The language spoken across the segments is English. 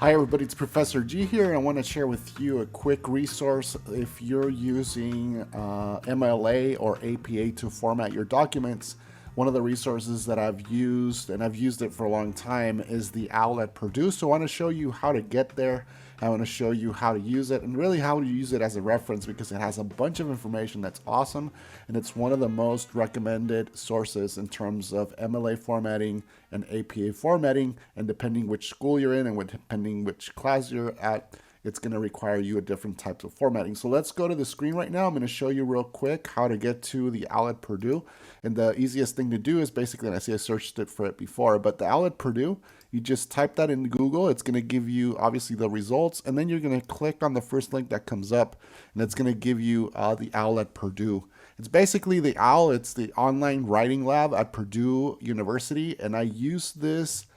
Hi everybody, it's Professor G here, and I want to share with you a quick resource if you're using MLA or APA to format your documents. One of the resources that I've used, and I've used it for a long time, is the OWL at Purdue. So I want to show you how to get there. I want to show you how to use it and really how to use it as a reference because it has a bunch of information that's awesome, and it's one of the most recommended sources in terms of MLA formatting and APA formatting. And depending which school you're in and depending which class you're at, it's going to require you a different types of formatting. So let's go to the screen right now. I'm going to show you real quick how to get to the OWL at Purdue. And the easiest thing to do is basically, and I see I searched it for it before, but the OWL at Purdue, you just type that in Google. It's going to give you obviously the results, and then you're going to click on the first link that comes up, and it's going to give you the OWL at Purdue. It's basically the OWL. It's the online writing lab at Purdue University, and I use this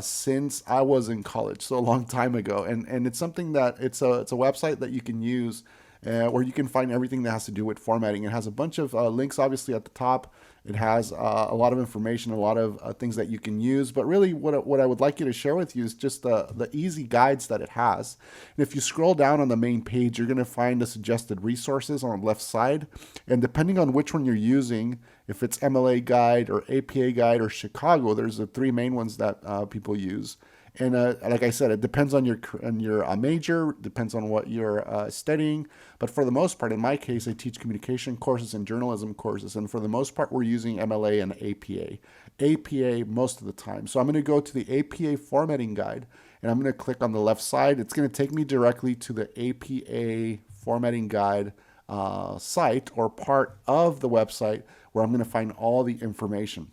since I was in college, so a long time ago. And it's something that it's a website that you can use where you can find everything that has to do with formatting. It has a bunch of links, obviously, at the top. It has a lot of information, a lot of things that you can use. But really, what I would like you to share with you is just the easy guides that it has. And if you scroll down on the main page, you're going to find the suggested resources on the left side. And depending on which one you're using, if it's MLA Guide or APA Guide or Chicago, there's the three main ones that people use. And like I said, it depends on your major, depends on what you're studying. But for the most part, in my case, I teach communication courses and journalism courses. And for the most part, we're using MLA and APA. APA most of the time. So I'm going to go to the APA formatting guide, and I'm going to click on the left side. It's going to take me directly to the APA formatting guide site or part of the website where I'm going to find all the information.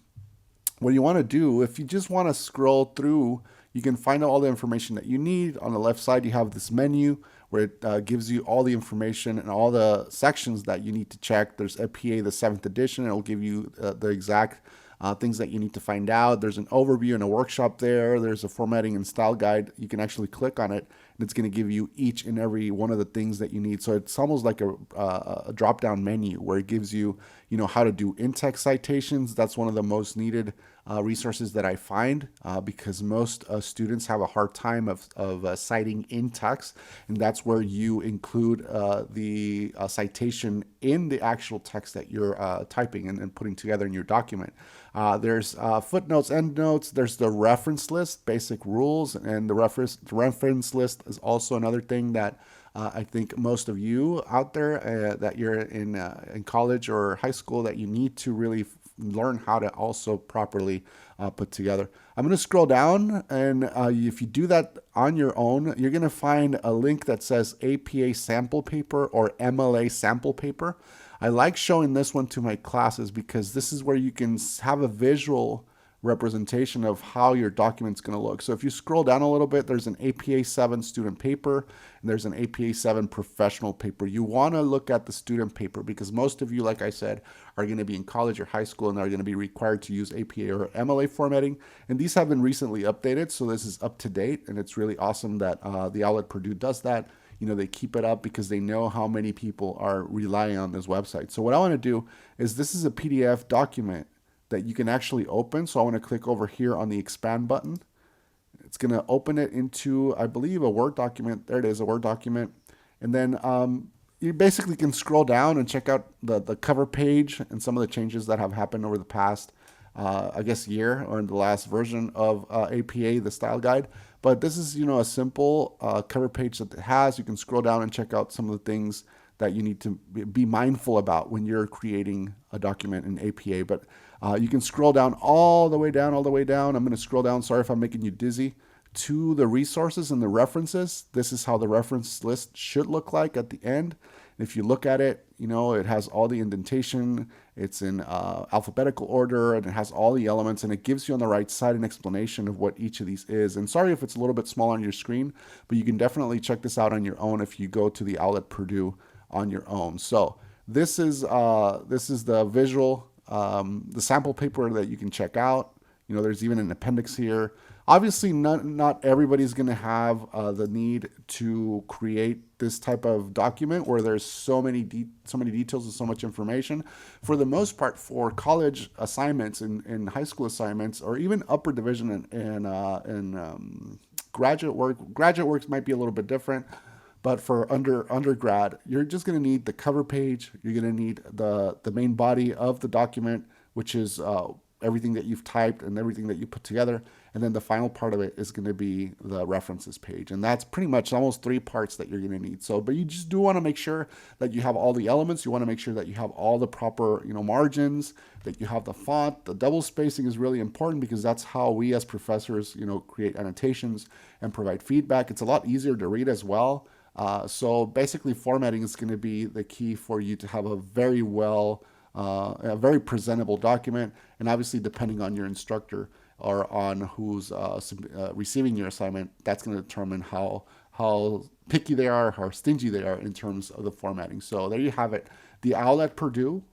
What you want to do, if you just want to scroll through, you can find all the information that you need. On the left side, you have this menu where it gives you all the information and all the sections that you need to check. There's APA, the 7th edition. It'll give you the exact things that you need to find out. There's an overview and a workshop there. There's a formatting and style guide. You can actually click on it, and it's going to give you each and every one of the things that you need. So it's almost like a drop-down menu where it gives you, how to do in-text citations. That's one of the most needed resources that I find because most students have a hard time of citing in text, and that's where you include the citation in the actual text that you're typing and putting together in your document. There's footnotes, endnotes. There's the reference list, basic rules, and the reference list is also another thing that I think most of you out there that you're in college or high school that you need to really learn how to also properly put together. I'm going to scroll down, and if you do that on your own, you're going to find a link that says APA sample paper or MLA sample paper. I like showing this one to my classes because this is where you can have a visual representation of how your document's going to look. So if you scroll down a little bit, there's an APA 7 student paper and there's an APA 7 professional paper. You want to look at the student paper because most of you, like I said, are going to be in college or high school and are going to be required to use APA or MLA formatting. And these have been recently updated, so this is up to date, and it's really awesome that the OWL at Purdue does that. They keep it up because they know how many people are relying on this website. So what I want to do is this is a PDF document that you can actually open. So I want to click over here on the expand button. It's going to open it into, I believe, a Word document. There it is, a Word document. And then you basically can scroll down and check out the cover page and some of the changes that have happened over the past, year or in the last version of APA, the style guide. But this is, a simple cover page that it has. You can scroll down and check out some of the things that you need to be mindful about when you're creating a document in APA. But you can scroll down all the way down. I'm going to scroll down. Sorry if I'm making you dizzy. To the resources and the references. This is how the reference list should look like at the end. If you look at it, it has all the indentation. It's in alphabetical order, and it has all the elements, and it gives you on the right side an explanation of what each of these is. And sorry if it's a little bit small on your screen, but you can definitely check this out on your own if you go to the OWL at Purdue on your own. So this is the visual, the sample paper that you can check out. There's even an appendix here. Obviously, not everybody's going to have the need to create this type of document where there's so many details and so much information. For the most part, for college assignments and high school assignments, or even upper division and graduate work. Graduate works might be a little bit different, but for undergrad, you're just going to need the cover page. You're going to need the main body of the document, which is everything that you've typed and everything that you put together. And then the final part of it is going to be the references page. And that's pretty much almost 3 parts that you're going to need. So, but you just do want to make sure that you have all the elements. You want to make sure that you have all the proper, margins, that you have the font. The double spacing is really important because that's how we as professors, create annotations and provide feedback. It's a lot easier to read as well. So basically formatting is going to be the key for you to have a very presentable document. And obviously depending on your instructor or on who's receiving your assignment, that's going to determine how picky they are, how stingy they are in terms of the formatting. So there you have it. The OWL at Purdue.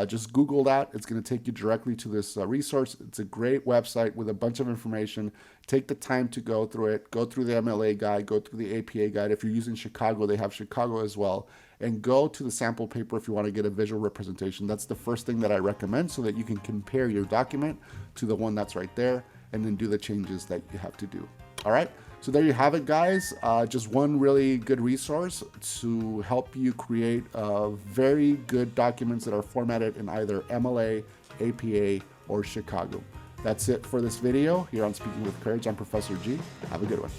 Just Google that. It's going to take you directly to this resource. It's a great website with a bunch of information. Take the time to go through it. Go through the MLA guide. Go through the APA guide. If you're using Chicago, they have Chicago as well. And go to the sample paper if you want to get a visual representation. That's the first thing that I recommend so that you can compare your document to the one that's right there and then do the changes that you have to do. All right. So there you have it, guys. Just one really good resource to help you create very good documents that are formatted in either MLA, APA, or Chicago. That's it for this video here on Speaking with Courage. I'm Professor G. Have a good one.